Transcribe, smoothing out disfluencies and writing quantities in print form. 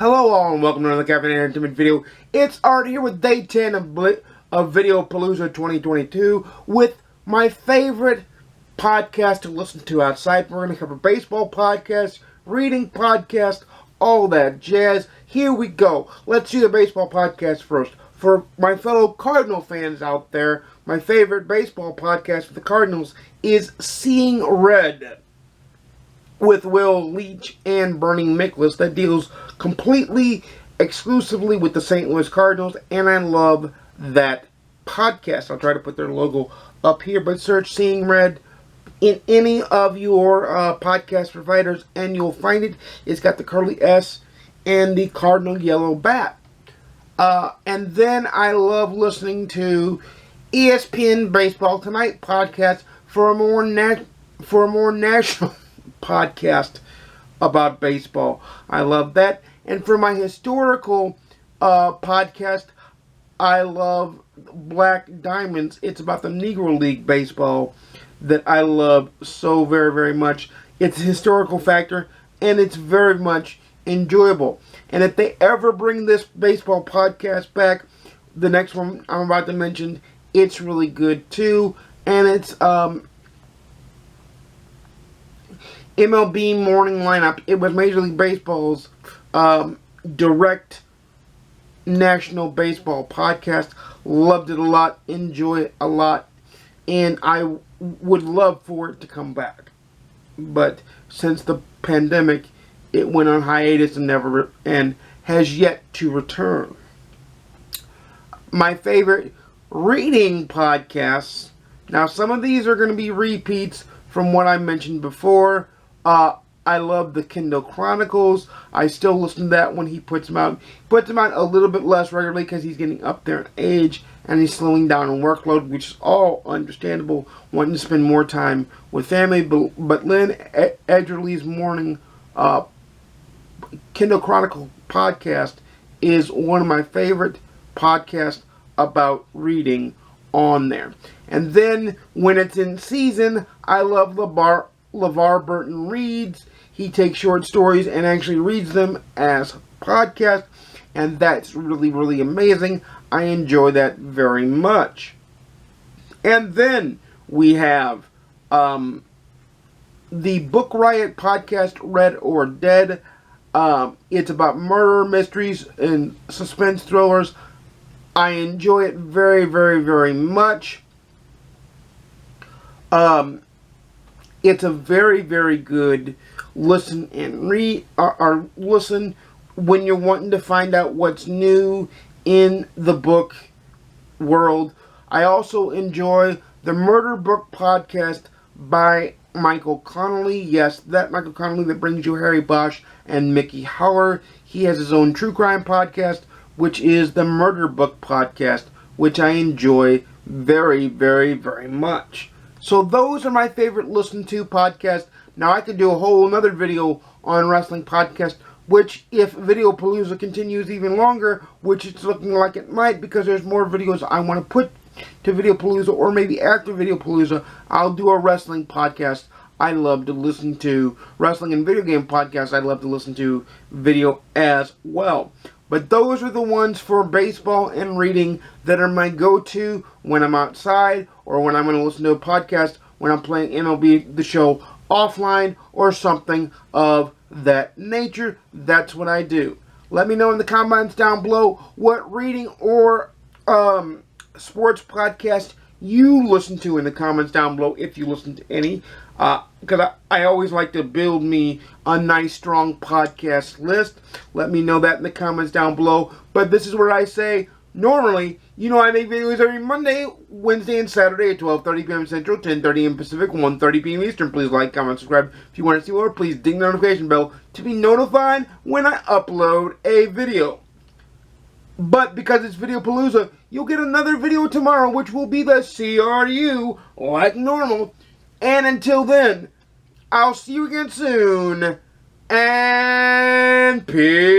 Hello all and welcome to another Caffeinated Entertainment video. It's Art here with day 10 of Video Palooza 2022 with my favorite podcast to listen to outside. We're going to cover baseball podcasts, reading podcasts, all that jazz. Here we go. Let's see the baseball podcast first. For my fellow Cardinal fans out there, my favorite baseball podcast for the Cardinals is Seeing Red, with Will Leach and Bernie Miklasz, that deals completely, exclusively with the St. Louis Cardinals, and I love that podcast. I'll try to put their logo up here, but search Seeing Red in any of your podcast providers, and you'll find it. It's got the curly S and the Cardinal yellow bat. And then I love listening to ESPN Baseball Tonight podcast for a more national podcast about baseball. I love that. And for my historical podcast, I love Black Diamonds. It's about the Negro League baseball that I love so very, very much. It's a historical factor, and it's very much enjoyable. And if they ever bring this baseball podcast back, the next one I'm about to mention, it's really good too. And it's MLB Morning lineup. It was Major League Baseball's direct national baseball podcast. Loved it a lot. Enjoy it a lot. And I would love for it to come back. But since the pandemic, it went on hiatus and has yet to return. My favorite reading podcasts. Now, some of these are going to be repeats from what I mentioned before. I love the Kindle Chronicles. I still listen to that when he puts them out. He puts them out a little bit less regularly because he's getting up there in age and he's slowing down on workload, which is all understandable, wanting to spend more time with family. But Lynn Edgerly's morning Kindle Chronicle podcast is one of my favorite podcasts about reading on there. And then when it's in season, I love Lavar Burton Reads. He takes short stories and actually reads them as podcasts, and that's really, really amazing. I enjoy that very much. And then we have the Book Riot podcast, Read or Dead. It's about murder mysteries and suspense thrillers. I enjoy it very, very, very much. It's a very, very good listen and read, or listen when you're wanting to find out what's new in the book world. I also enjoy the Murder Book podcast by Michael Connelly. Yes, that Michael Connelly that brings you Harry Bosch and Mickey Howler. He has his own true crime podcast, which is the Murder Book podcast, which I enjoy very, very, very much. So those are my favorite listen to podcasts. Now I could do a whole another video on wrestling podcast, which if Video Palooza continues even longer, which it's looking like it might because there's more videos I want to put to Video Palooza, or maybe after Video Palooza, I'll do a wrestling podcast. I love to listen to wrestling and video game podcasts. I love to listen to video as well. But those are the ones for baseball and reading that are my go-to when I'm outside or when I'm going to listen to a podcast when I'm playing MLB The Show offline or something of that nature. That's what I do. Let me know in the comments down below what reading or sports podcast you listen to in the comments down below, if you listen to any. Because I always like to build me a nice, strong podcast list. Let me know that in the comments down below. But this is where I say, normally, you know I make videos every Monday, Wednesday, and Saturday at 12:30 p.m. Central, 10:30 p.m. Pacific, 1:30 p.m. Eastern. Please like, comment, subscribe. If you want to see more, please ding the notification bell to be notified when I upload a video. But because it's Video Palooza, you'll get another video tomorrow, which will be the CRU, like normal. And until then, I'll see you again soon, and peace.